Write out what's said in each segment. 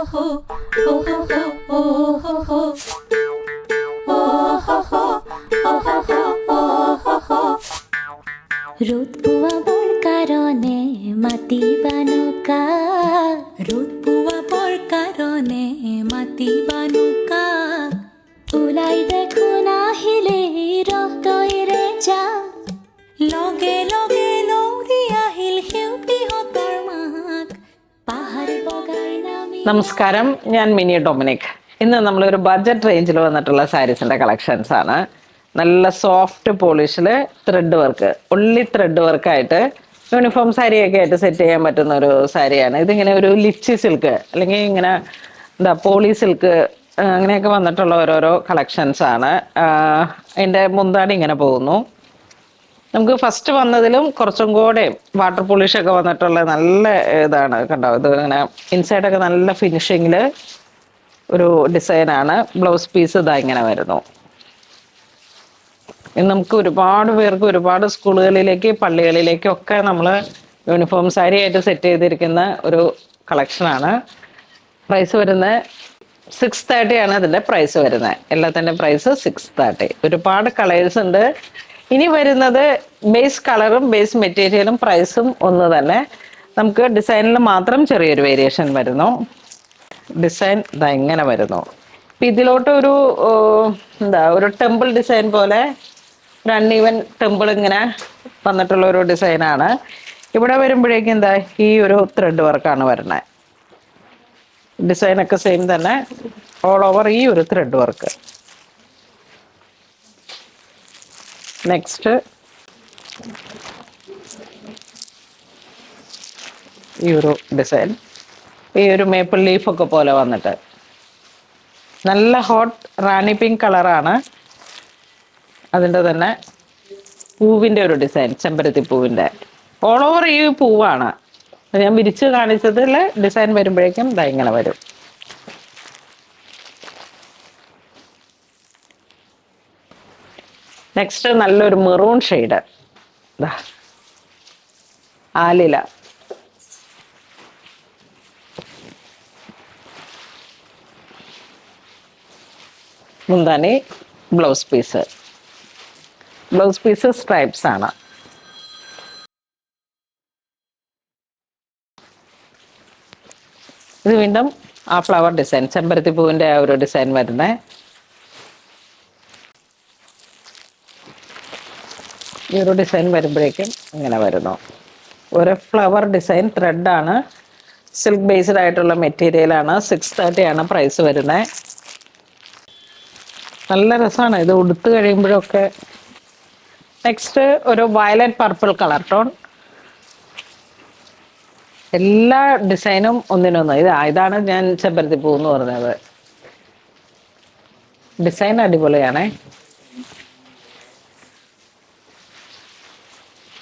রোদ পোয়াবৰ কাৰণে মাতিবা নৌকা, ৰ'দ পোৱাবৰ কাৰণে মাতিবা নৌকা, ওলাই দেখোন আহিলে ৰহতৈৰে যাম, লগে লগে লৌৰি আহিল সেউতীহঁতৰ মাক, পাহাৰ বগাই নামি. നമസ്കാരം, ഞാൻ മിനി ഡൊമിനിക്. ഇന്ന് നമ്മളൊരു ബഡ്ജറ്റ് റേഞ്ചിൽ വന്നിട്ടുള്ള സാരീസിന്റെ കളക്ഷൻസ് ആണ്. നല്ല സോഫ്റ്റ് പോളിഷില് ത്രെഡ് വർക്ക്, ഒള്ളി ത്രെഡ് വർക്കായിട്ട് യൂണിഫോം സാരിയൊക്കെ ആയിട്ട് സെറ്റ് ചെയ്യാൻ പറ്റുന്ന ഒരു സാരിയാണ്. ഇതിങ്ങനെ ഒരു ലിച്ചി സിൽക്ക് അല്ലെങ്കിൽ ഇങ്ങനെ എന്താ പോളി സിൽക്ക് അങ്ങനെയൊക്കെ വന്നിട്ടുള്ള ഓരോരോ കളക്ഷൻസ് ആണ്. അതിന്റെ മുന്താണി ഇങ്ങനെ പോകുന്നു. നമുക്ക് ഫസ്റ്റ് വന്നതിലും കുറച്ചും കൂടെ വാട്ടർ പോളിഷ് ഒക്കെ വന്നിട്ടുള്ള നല്ല ഇതാണ് കണ്ടോ. ഇത് ഇങ്ങനെ ഇൻസൈഡൊക്കെ നല്ല ഫിനിഷിങ്ങില് ഒരു ഡിസൈനാണ്. ബ്ലൗസ് പീസ് ഇതാ ഇങ്ങനെ വരുന്നു. നമുക്ക് ഒരുപാട് പേർക്ക് ഒരുപാട് സ്കൂളുകളിലേക്ക് പള്ളികളിലേക്കൊക്കെ നമ്മൾ യൂണിഫോം സാരി ആയിട്ട് സെറ്റ് ചെയ്തിരിക്കുന്ന ഒരു കളക്ഷനാണ്. പ്രൈസ് വരുന്നത് 630 ആണ് അതിൻ്റെ പ്രൈസ് വരുന്നത്. എല്ലാത്തിൻ്റെ പ്രൈസ് 630. ഒരുപാട് കളേഴ്സ് ഉണ്ട്. ഇനി വരുന്നത് ബേസ് കളറും ബേസ് മെറ്റീരിയലും പ്രൈസും ഒന്ന് തന്നെ. നമുക്ക് ഡിസൈനിൽ മാത്രം ചെറിയൊരു വേരിയേഷൻ വരുന്നു. ഡിസൈൻ ഇതാ ഇങ്ങനെ വരുന്നു. ഇപ്പം ഇതിലോട്ട് ഒരു ഒരു ടെമ്പിൾ ഡിസൈൻ പോലെ ഒരു അൺഈവൻ ടെമ്പിൾ ഇങ്ങനെ വന്നിട്ടുള്ള ഒരു ഡിസൈനാണ്. ഇവിടെ വരുമ്പോഴേക്കും എന്താ ഈ ഒരു ത്രെഡ് വർക്കാണ് വരുന്നത്. ഡിസൈനൊക്കെ സെയിം തന്നെ, ഓൾ ഓവർ ഈ ഒരു ത്രെഡ് വർക്ക്. നെക്സ്റ്റ് ഈ ഒരു ഡിസൈൻ, ഈ ഒരു മേപ്പിൾ ലീഫൊക്കെ പോലെ വന്നിട്ട് നല്ല ഹോട്ട് റാണി പിങ്ക് കളറാണ്. അതിൻ്റെ തന്നെ പൂവിൻ്റെ ഒരു ഡിസൈൻ, ചെമ്പരത്തി പൂവിൻ്റെ ഓൾ ഓവർ ഈ പൂവാണ്. ഞാൻ വിരിച്ച് കാണിച്ചതിൽ ഡിസൈൻ വരുമ്പോഴേക്കും ഇതാ ഇങ്ങനെ വരും. നെക്സ്റ്റ് നല്ലൊരു മെറൂൺ ഷെയ്ഡ്, ആലില. മുന്താനി blouse piece, blouse piece stripes ആണ്. ഇത് വീണ്ടും ആ ഫ്ലവർ ഡിസൈൻ, ചെമ്പരത്തി പൂവിൻ്റെ ആ ഒരു ഡിസൈൻ വരുന്നത്. ഈ ഒരു ഡിസൈൻ വരുമ്പോഴേക്കും ഇങ്ങനെ വരുന്നു. ഒരു ഫ്ലവർ ഡിസൈൻ ത്രെഡാണ്, സിൽക്ക് ബേസ്ഡ് ആയിട്ടുള്ള മെറ്റീരിയലാണ്. 630 ആണ് പ്രൈസ് വരുന്നത്. നല്ല രസമാണ് ഇത് ഉടുത്ത് കഴിയുമ്പോഴൊക്കെ. നെക്സ്റ്റ് ഒരു വയലറ്റ് പർപ്പിൾ കളർ ടോൺ. എല്ലാ ഡിസൈനും ഒന്നിനൊന്ന്. ഇതാണ് ഞാൻ ചെമ്പരത്തി പൂ എന്ന് പറഞ്ഞത്. ഡിസൈൻ അടിപൊളിയാണേ,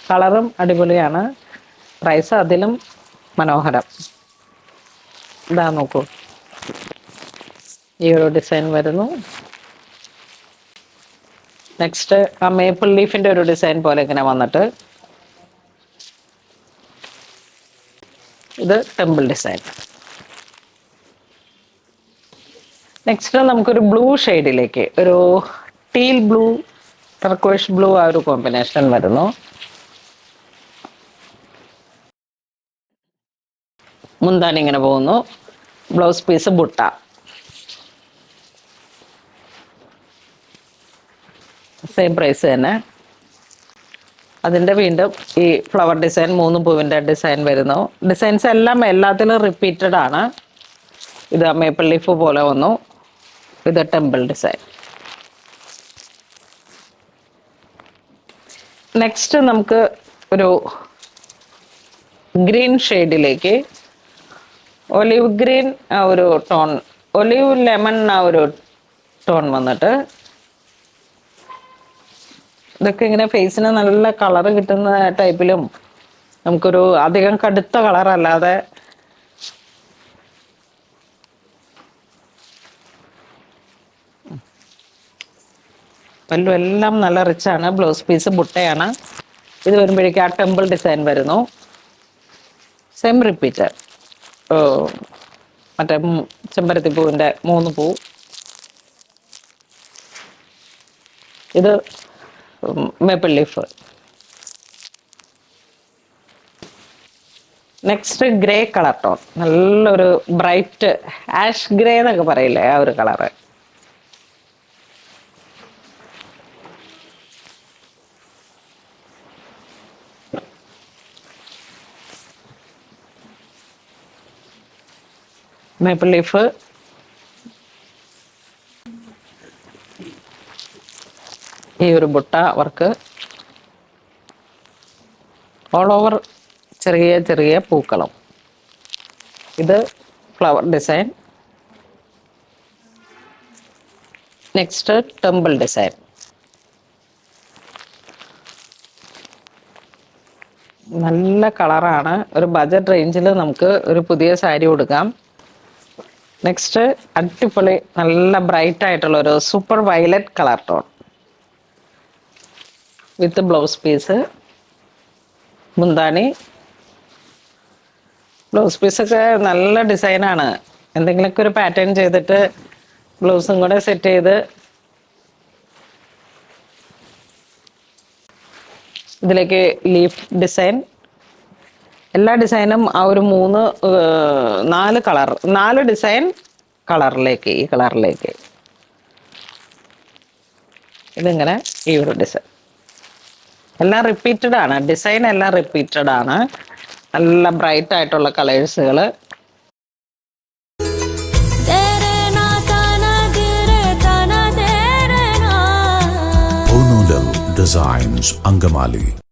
കളറും അടിപൊളിയാണ്. പ്രൈസ് അതിലും മനോഹരം. ഇതാ നോക്കൂ, ഈ ഒരു ഡിസൈൻ വരുന്നു. നെക്സ്റ്റ് ആ മേപ്പിൾ ലീഫിൻ്റെ ഒരു ഡിസൈൻ പോലെ ഇങ്ങനെ വന്നിട്ട് ഇത് ടെമ്പിൾ ഡിസൈൻ. നെക്സ്റ്റ് നമുക്കൊരു ബ്ലൂ ഷെയ്ഡിലേക്ക്, ഒരു ടീൽ ബ്ലൂ, ടർക്കോയിഷ് ബ്ലൂ ആ ഒരു കോമ്പിനേഷൻ വരുന്നു. മുന്താണി ഇങ്ങനെ പോകുന്നു. ബ്ലൗസ് പീസ് ബുട്ട. സെയിം പ്രൈസ് തന്നെ. അതിൻ്റെ വീണ്ടും ഈ ഫ്ലവർ ഡിസൈൻ, 3 പൂവിൻ്റെ ഡിസൈൻ വരുന്നു. ഡിസൈൻസ് എല്ലാം എല്ലാത്തിലും റിപ്പീറ്റഡ് ആണ്. ഇത് മേപ്പിൾ ലീഫ് പോലെ വന്നു. ഇത് ടെമ്പിൾ ഡിസൈൻ. നെക്സ്റ്റ് നമുക്ക് ഒരു ഗ്രീൻ ഷെയ്ഡിലേക്ക്, ഒലിവ് ഗ്രീൻ ആ ഒരു ടോൺ, ഒലിവ് ലെമൺ ആ ഒരു ടോൺ വന്നിട്ട് ഇതൊക്കെ ഇങ്ങനെ ഫേസിന് നല്ല കളർ കിട്ടുന്ന ടൈപ്പിലും, നമുക്കൊരു അധികം കടുത്ത കളർ അല്ലാതെ പല്ലു എല്ലാം നല്ല റിച്ചാണ്. Blouse piece ബുട്ടയാണ്. ഇത് വരുമ്പോഴേക്കും ആ ടെമ്പിൾ ഡിസൈൻ വരുന്നു. Same repeater. മറ്റേ ചെമ്പരത്തി പൂവിൻ്റെ 3 പൂ. ഇത് maple leaf. Next grey colour tone, നല്ലൊരു ബ്രൈറ്റ് ആഷ് ഗ്രേ എന്നൊക്കെ പറയില്ലേ, ആ ഒരു കളറ്. Maple leaf. ഈ ഒരു ബുട്ട വർക്ക്, ഓൾ ഓവർ ചെറിയ ചെറിയ പൂക്കളം. ഇത് flower design. Next temple design. നല്ല കളറാണ്. ഒരു ബജറ്റ് റേഞ്ചിൽ നമുക്ക് ഒരു പുതിയ സാരി കൊടുക്കാം. നെക്സ്റ്റ് അടിപൊളി നല്ല ബ്രൈറ്റ് ആയിട്ടുള്ള ഒരു super violet colour tone with blouse piece, മുന്താണി. ബ്ലൗസ് പീസൊക്കെ നല്ല ഡിസൈനാണ്. എന്തെങ്കിലുമൊക്കെ ഒരു പാറ്റേൺ ചെയ്തിട്ട് ബ്ലൗസും കൂടെ സെറ്റ് ചെയ്ത് ഇതിലേക്ക് ലീഫ് ഡിസൈൻ. എല്ലാ ഡിസൈനും ആ ഒരു 4 ഡിസൈൻ കളറിലേക്ക്, ഈ കളറിലേക്ക് ഇതിങ്ങനെ ഈ ഒരു ഡിസൈൻ എല്ലാം റിപ്പീറ്റഡ് ആണ്. ഡിസൈൻ എല്ലാം റിപ്പീറ്റഡ് ആണ്. നല്ല ബ്രൈറ്റ് ആയിട്ടുള്ള കളേഴ്സുകൾ. ഡിസൈൻസ് അങ്കമാലി.